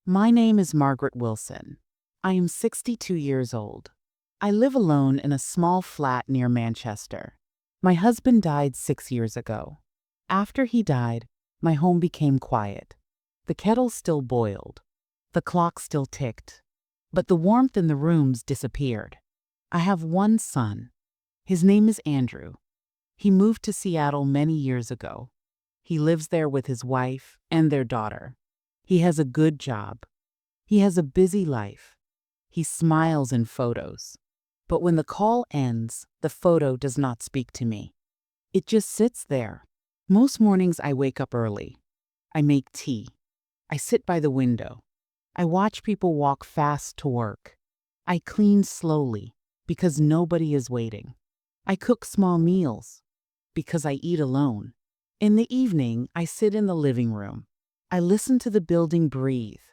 My name is Margaret Wilson. I am 62 years old. I live alone in a small flat near Manchester. My husband died 6 years ago. After he died, my home became quiet. The kettle still boiled. The clock still ticked. But the warmth in the rooms disappeared. I have one son. His name is Andrew. He moved to Seattle many years ago. He lives there with his wife and their daughter. He has a good job. He has a busy life. He smiles in photos. But when the call ends, the photo does not speak to me. It just sits there. Most mornings I wake up early. I make tea. I sit by the window. I watch people walk fast to work. I clean slowly because nobody is waiting. I cook small meals because I eat alone. In the evening, I sit in the living room. I listen to the building breathe.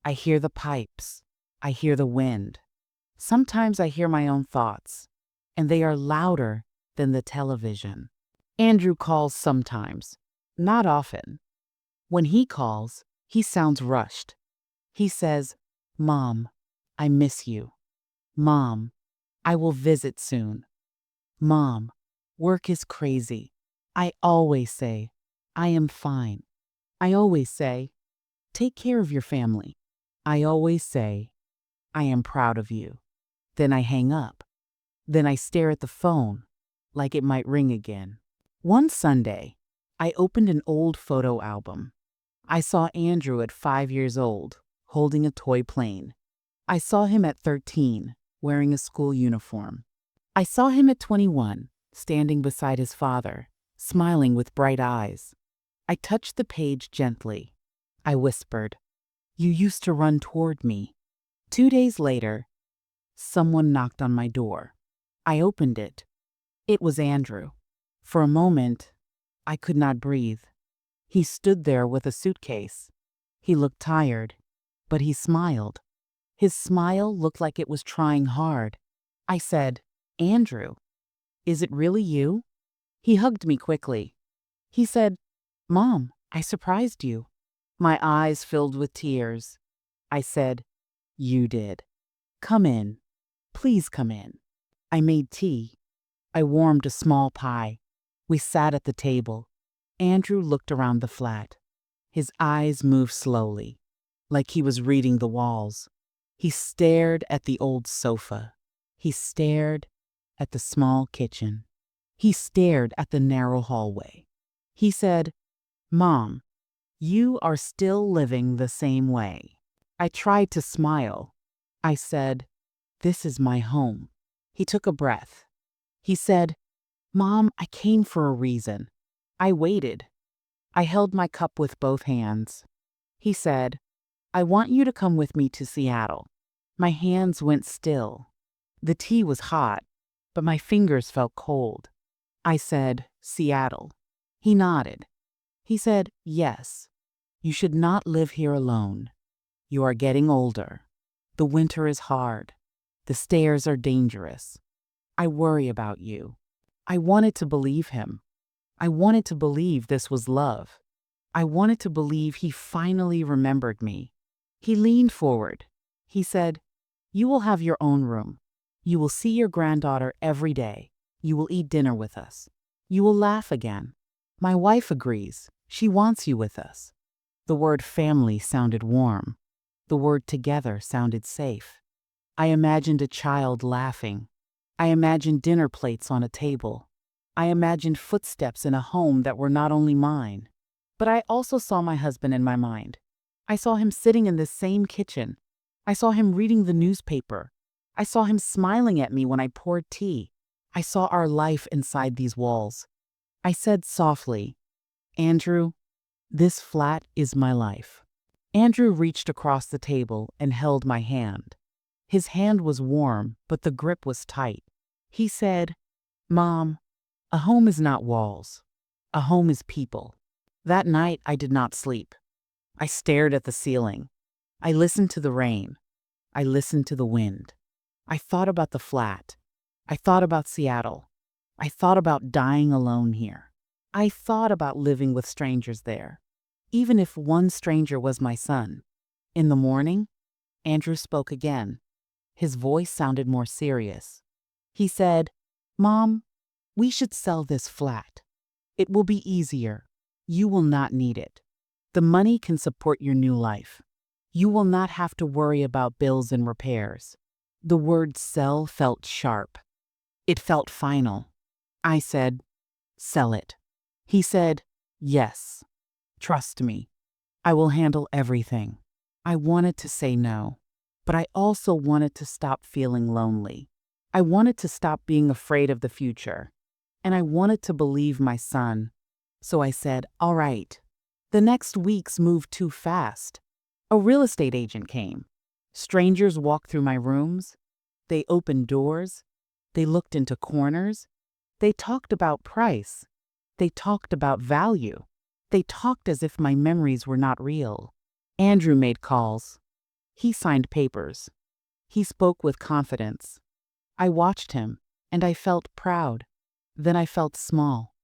I hear the pipes. I hear the wind. Sometimes I hear my own thoughts, and they are louder than the television. Andrew calls sometimes, not often. When he calls, he sounds rushed. He says, "Mom, I miss you. Mom, I will visit soon. Mom, work is crazy." I always say, "I am fine." I always say, "Take care of your family." I always say, "I am proud of you." Then I hang up. Then I stare at the phone, like it might ring again. One Sunday, I opened an old photo album. I saw Andrew at 5 years old, holding a toy plane. I saw him at 13, wearing a school uniform. I saw him at 21, standing beside his father, smiling with bright eyes. I touched the page gently. I whispered, "You used to run toward me." 2 days later, someone knocked on my door. I opened it. It was Andrew. For a moment, I could not breathe. He stood there with a suitcase. He looked tired, but he smiled. His smile looked like it was trying hard. I said, "Andrew, is it really you?" He hugged me quickly. He said, "Mom, I surprised you." My eyes filled with tears. I said, "You did. Come in. Please come in." I made tea. I warmed a small pie. We sat at the table. Andrew looked around the flat. His eyes moved slowly, like he was reading the walls. He stared at the old sofa. He stared at the small kitchen. He stared at the narrow hallway. He said, "Mom, you are still living the same way." I tried to smile. I said, "This is my home." He took a breath. He said, "Mom, I came for a reason." I waited. I held my cup with both hands. He said, "I want you to come with me to Seattle." My hands went still. The tea was hot, but my fingers felt cold. I said, "Seattle." He nodded. He said, "Yes. You should not live here alone. You are getting older. The winter is hard. The stairs are dangerous. I worry about you." I wanted to believe him. I wanted to believe this was love. I wanted to believe he finally remembered me. He leaned forward. He said, "You will have your own room. You will see your granddaughter every day. You will eat dinner with us. You will laugh again. My wife agrees. She wants you with us." The word family sounded warm. The word together sounded safe. I imagined a child laughing. I imagined dinner plates on a table. I imagined footsteps in a home that were not only mine. But I also saw my husband in my mind. I saw him sitting in the same kitchen. I saw him reading the newspaper. I saw him smiling at me when I poured tea. I saw our life inside these walls. I said softly, "Andrew, this flat is my life." Andrew reached across the table and held my hand. His hand was warm, but the grip was tight. He said, "Mom, a home is not walls. A home is people." That night, I did not sleep. I stared at the ceiling. I listened to the rain. I listened to the wind. I thought about the flat. I thought about Seattle. I thought about dying alone here. I thought about living with strangers there. Even if one stranger was my son, In the morning, Andrew spoke again. His voice sounded more serious. He said, "Mom, we should sell this flat. It will be easier. You will not need it. The money can support your new life. You will not have to worry about bills and repairs." The word sell felt sharp. It felt final. I said, "Sell it." He said, "Yes. Trust me. I will handle everything." I wanted to say no, but I also wanted to stop feeling lonely. I wanted to stop being afraid of the future, and I wanted to believe my son. So I said, "All right." The next weeks moved too fast. A real estate agent came. Strangers walked through my rooms. They opened doors. They looked into corners. They talked about price. They talked about value. They talked as if my memories were not real. Andrew made calls. He signed papers. He spoke with confidence. I watched him, and I felt proud. Then I felt small.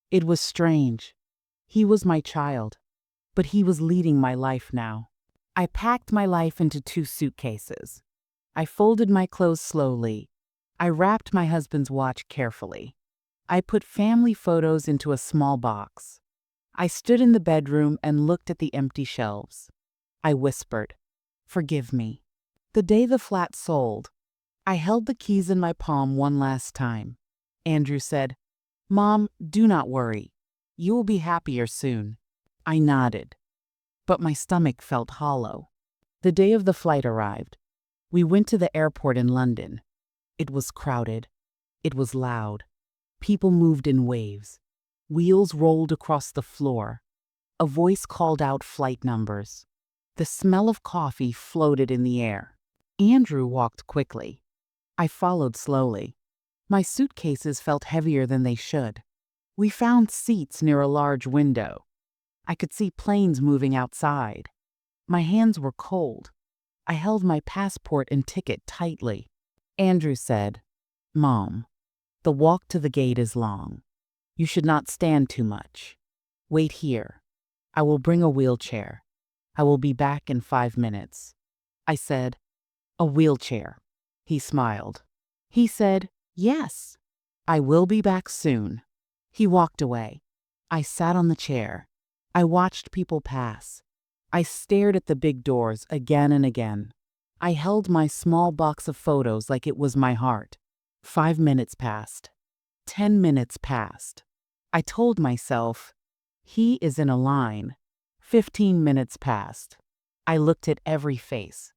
It was strange. He was my child, but he was leading my life now. I packed my life into 2 suitcases. I folded my clothes slowly. I wrapped my husband's watch carefully. I put family photos into a small box. I stood in the bedroom and looked at the empty shelves. I whispered, "Forgive me." The day the flat sold, I held the keys in my palm one last time. Andrew said, "Mom, do not worry. You will be happier soon." I nodded, but my stomach felt hollow. The day of the flight arrived. We went to the airport in London. It was crowded. It was loud. People moved in waves. Wheels rolled across the floor. A voice called out flight numbers. The smell of coffee floated in the air. Andrew walked quickly. I followed slowly. My suitcases felt heavier than they should. We found seats near a large window. I could see planes moving outside. My hands were cold. I held my passport and ticket tightly. Andrew said, "Mom, the walk to the gate is long. You should not stand too much. Wait here. I will bring a wheelchair. I will be back in 5 minutes." I said, "A wheelchair." He smiled. He said, "Yes, I will be back soon." He walked away. I sat on the chair. I watched people pass. I stared at the big doors again and again. I held my small box of photos like it was my heart. 5 minutes passed. 10 minutes passed. I told myself, he is in a line. 15 minutes passed. I looked at every face.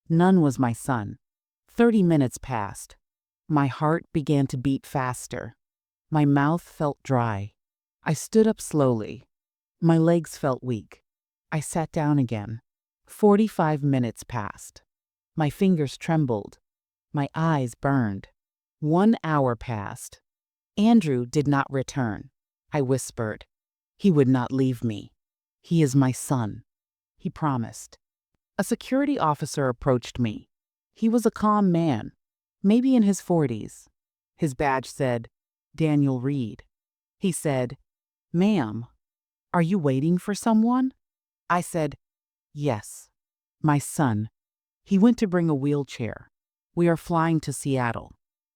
None was my son. 30 minutes passed. My heart began to beat faster. My mouth felt dry. I stood up slowly. My legs felt weak. I sat down again. 45 minutes passed. My fingers trembled. My eyes burned. 1 hour passed. Andrew did not return. I whispered, "He would not leave me. He is my son." He promised. A security officer approached me. He was a calm man, maybe in his 40s. His badge said, "Daniel Reed." He said, "Ma'am, are you waiting for someone?" I said, "Yes, my son. He went to bring a wheelchair. We are flying to Seattle."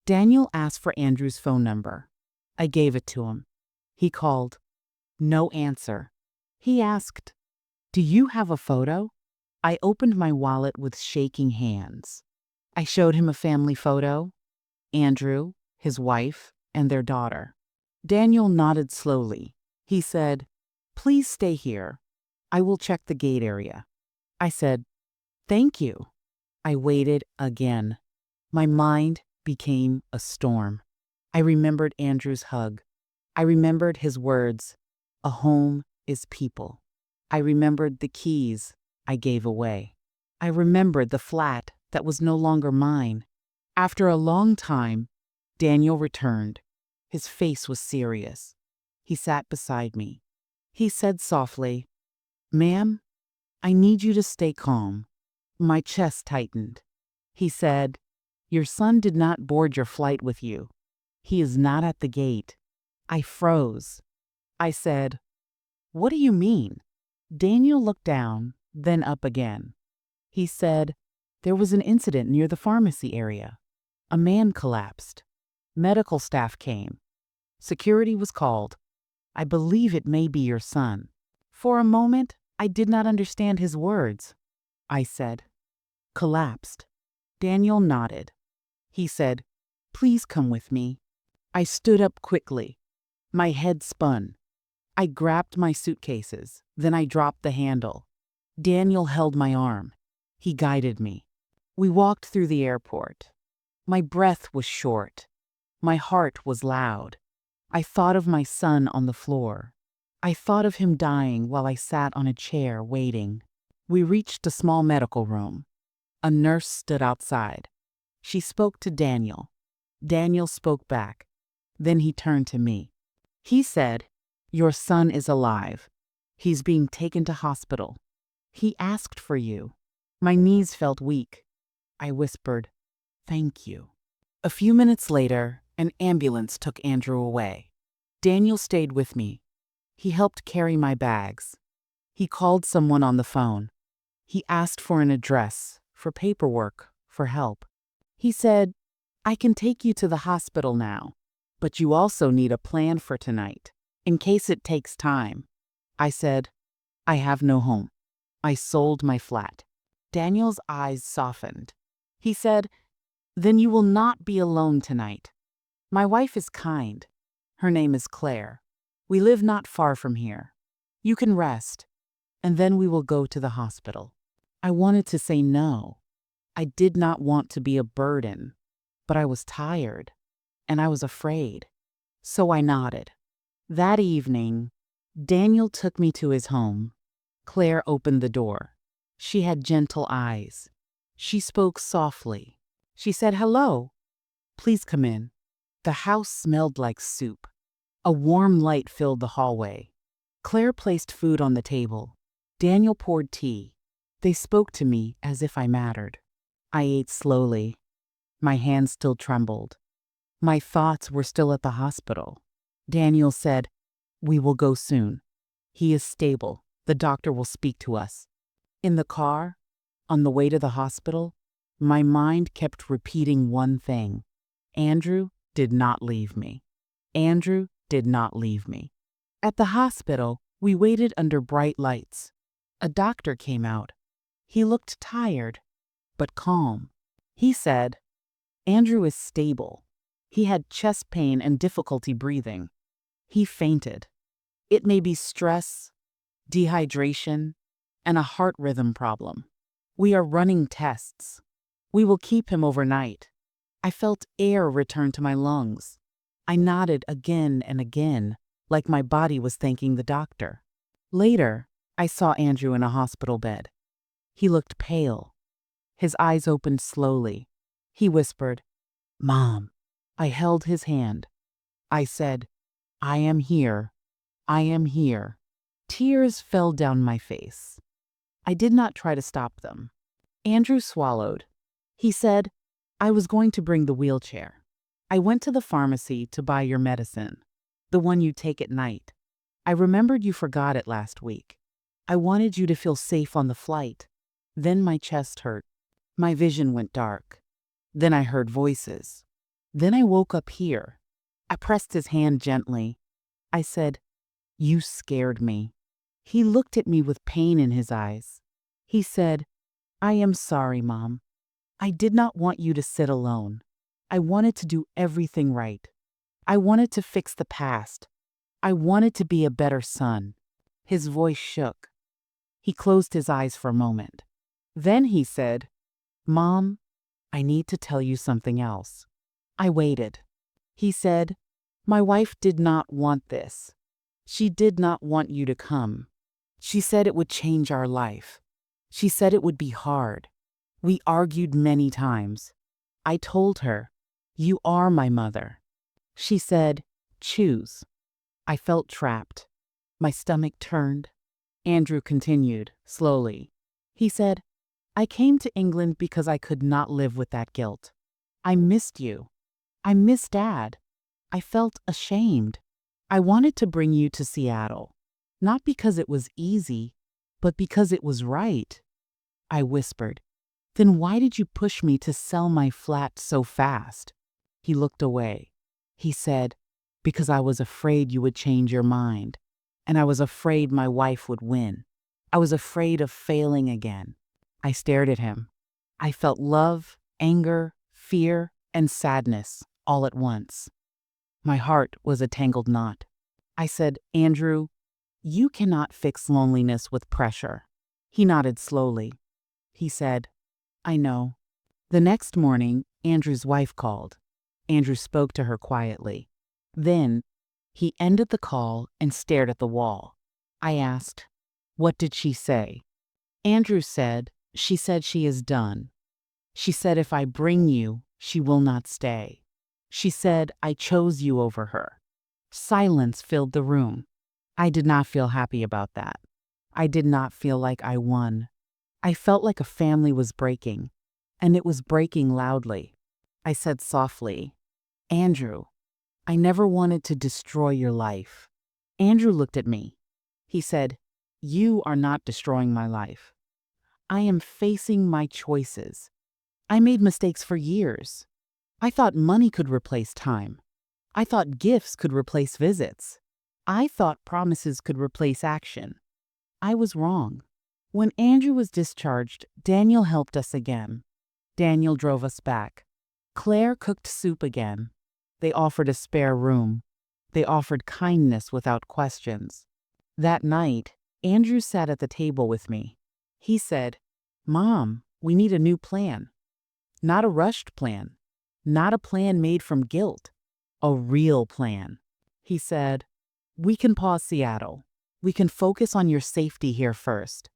Daniel asked for Andrew's phone number. I gave it to him. He called. No answer. He asked, "Do you have a photo?" I opened my wallet with shaking hands. I showed him a family photo. Andrew, his wife, and their daughter. Daniel nodded slowly. He said, "Please stay here. I will check the gate area." I said, "Thank you." I waited again. My mind became a storm. I remembered Andrew's hug. I remembered his words, "A home is people." I remembered the keys I gave away. I remembered the flat that was no longer mine. After a long time, Daniel returned. His face was serious. He sat beside me. He said softly, "Ma'am, I need you to stay calm." My chest tightened. He said, "Your son did not board your flight with you. He is not at the gate." I froze. I said, "What do you mean?" Daniel looked down, then up again. He said, there was an incident near the pharmacy area. A man collapsed. Medical staff came. Security was called. I believe it may be your son. For a moment, I did not understand his words. I said, collapsed. Daniel nodded. He said, please come with me. I stood up quickly. My head spun. I grabbed my suitcases, then I dropped the handle. Daniel held my arm. He guided me. We walked through the airport. My breath was short. My heart was loud. I thought of my son on the floor. I thought of him dying while I sat on a chair waiting. We reached a small medical room. A nurse stood outside. She spoke to Daniel. Daniel spoke back. Then he turned to me. He said, your son is alive. He's being taken to hospital. He asked for you. My knees felt weak. I whispered, thank you. A few minutes later, an ambulance took Andrew away. Daniel stayed with me. He helped carry my bags. He called someone on the phone. He asked for an address, for paperwork, for help. He said, I can take you to the hospital now, but you also need a plan for tonight, in case it takes time. I said, I have no home. I sold my flat. Daniel's eyes softened. He said, then you will not be alone tonight. My wife is kind. Her name is Claire. We live not far from here. You can rest, and then we will go to the hospital. I wanted to say no. I did not want to be a burden, but I was tired, and I was afraid. So I nodded. That evening, Daniel took me to his home. Claire opened the door. She had gentle eyes. She spoke softly. She said, hello. Please come in. The house smelled like soup. A warm light filled the hallway. Claire placed food on the table. Daniel poured tea. They spoke to me as if I mattered. I ate slowly. My hands still trembled. My thoughts were still at the hospital. Daniel said, we will go soon. He is stable. The doctor will speak to us. In the car, on the way to the hospital, my mind kept repeating one thing. Andrew did not leave me. Andrew did not leave me. At the hospital, we waited under bright lights. A doctor came out. He looked tired, but calm. He said, Andrew is stable. He had chest pain and difficulty breathing. He fainted. It may be stress, dehydration, and a heart rhythm problem. We are running tests. We will keep him overnight. I felt air return to my lungs. I nodded again and again, like my body was thanking the doctor. Later, I saw Andrew in a hospital bed. He looked pale. His eyes opened slowly. He whispered, Mom. I held his hand. I said, I am here. I am here. Tears fell down my face. I did not try to stop them. Andrew swallowed. He said, I was going to bring the wheelchair. I went to the pharmacy to buy your medicine, the one you take at night. I remembered you forgot it last week. I wanted you to feel safe on the flight. Then my chest hurt. My vision went dark. Then I heard voices. Then I woke up here. I pressed his hand gently. I said, You scared me. He looked at me with pain in his eyes. He said, I am sorry, Mom. I did not want you to sit alone. I wanted to do everything right. I wanted to fix the past. I wanted to be a better son. His voice shook. He closed his eyes for a moment. Then he said, Mom, I need to tell you something else. I waited. He said, My wife did not want this. She did not want you to come. She said it would change our life. She said it would be hard. We argued many times. I told her, You are my mother. She said, Choose. I felt trapped. My stomach turned. Andrew continued, slowly. He said, I came to England because I could not live with that guilt. I missed you. I missed Dad. I felt ashamed. I wanted to bring you to Seattle, not because it was easy, but because it was right. I whispered, Then why did you push me to sell my flat so fast? He looked away. He said, because I was afraid you would change your mind. And I was afraid my wife would win. I was afraid of failing again. I stared at him. I felt love, anger, fear, and sadness all at once. My heart was a tangled knot. I said, Andrew, you cannot fix loneliness with pressure. He nodded slowly. He said, I know. The next morning, Andrew's wife called. Andrew spoke to her quietly. Then, he ended the call and stared at the wall. I asked, what did she say? Andrew said, she said she is done. She said if I bring you, she will not stay. She said I chose you over her. Silence filled the room. I did not feel happy about that. I did not feel like I won. I felt like a family was breaking, and it was breaking loudly. I said softly, Andrew, I never wanted to destroy your life. Andrew looked at me. He said, you are not destroying my life. I am facing my choices. I made mistakes for years. I thought money could replace time. I thought gifts could replace visits. I thought promises could replace action. I was wrong. When Andrew was discharged, Daniel helped us again. Daniel drove us back. Claire cooked soup again. They offered a spare room. They offered kindness without questions. That night, Andrew sat at the table with me. He said, Mom, we need a new plan. Not a rushed plan. Not a plan made from guilt. A real plan. He said, we can pause Seattle. We can focus on your safety here first.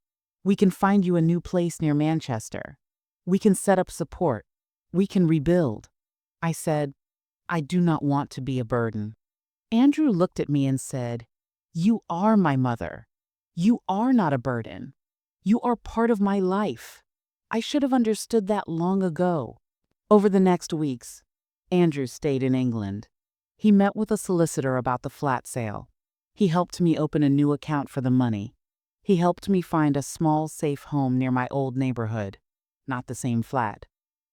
We can find you a new place near Manchester. We can set up support. We can rebuild. I said, I do not want to be a burden. Andrew looked at me and said, you are my mother. You are not a burden. You are part of my life. I should have understood that long ago. Over the next weeks, Andrew stayed in England. He met with a solicitor about the flat sale. He helped me open a new account for the money. He helped me find a small, safe home near my old neighborhood. Not the same flat,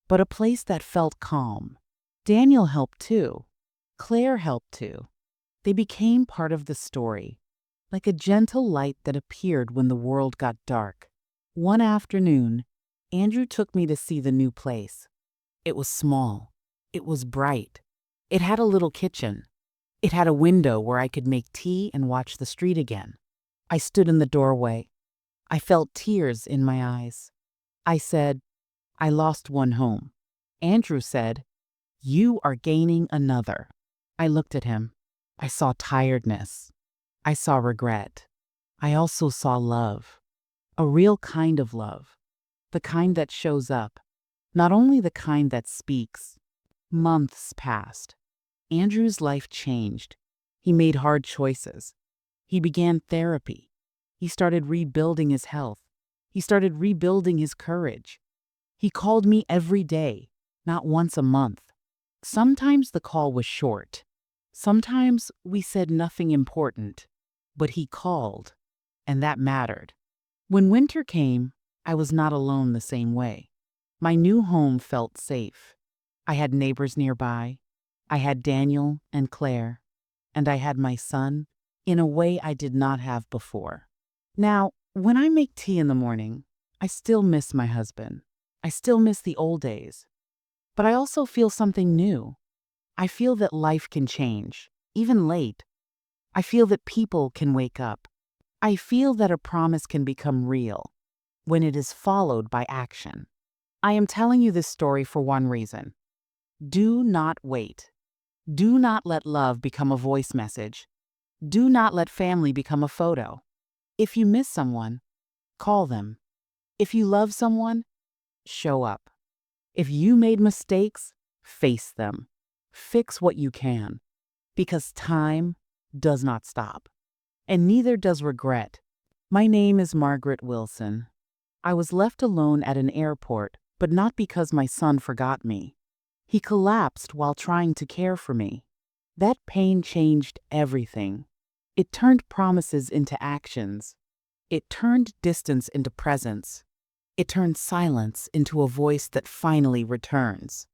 but a place that felt calm. Daniel helped too. Claire helped too. They became part of the story, like a gentle light that appeared when the world got dark. One afternoon, Andrew took me to see the new place. It was small. It was bright. It had a little kitchen. It had a window where I could make tea and watch the street again. I stood in the doorway. I felt tears in my eyes. I said, I lost one home. Andrew said, you are gaining another. I looked at him. I saw tiredness. I saw regret. I also saw love. A real kind of love. The kind that shows up. Not only the kind that speaks. Months passed. Andrew's life changed. He made hard choices. He began therapy. He started rebuilding his health. He started rebuilding his courage. He called me every day, not once a month. Sometimes the call was short. Sometimes we said nothing important. But he called, and that mattered. When winter came, I was not alone the same way. My new home felt safe. I had neighbors nearby. I had Daniel and Claire. And I had my son in a way I did not have before. Now, when I make tea in the morning, I still miss my husband. I still miss the old days. But I also feel something new. I feel that life can change, even late. I feel that people can wake up. I feel that a promise can become real when it is followed by action. I am telling you this story for one reason. Do not wait. Do not let love become a voice message. Do not let family become a photo. If you miss someone, call them. If you love someone, show up. If you made mistakes, face them. Fix what you can. Because time does not stop. And neither does regret. My name is Margaret Wilson. I was left alone at an airport, but not because my son forgot me. He collapsed while trying to care for me. That pain changed everything. It turned promises into actions. It turned distance into presence. It turns silence into a voice that finally returns.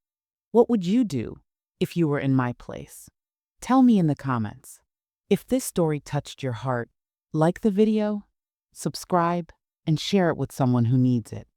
What would you do if you were in my place? Tell me in the comments. If this story touched your heart, like the video, subscribe, and share it with someone who needs it.